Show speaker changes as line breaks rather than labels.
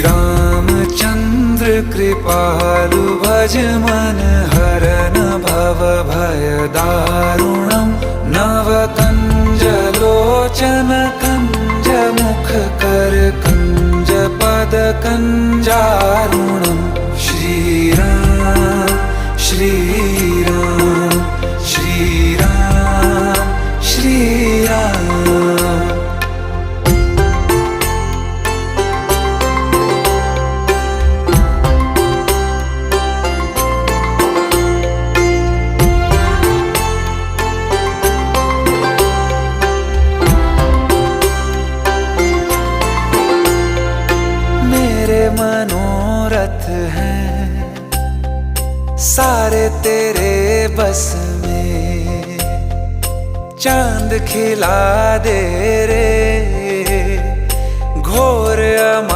रामचंद्र कृपालु भज मन हरन भव भय दारुणम् नव कंज लोचन कंज मुख कर कंज पद कंजारुणम् श्रीराम श्रीराम श्रीराम श्रीराम। मनोरथ हैं सारे तेरे बस में, चांद खिला दे रे घोर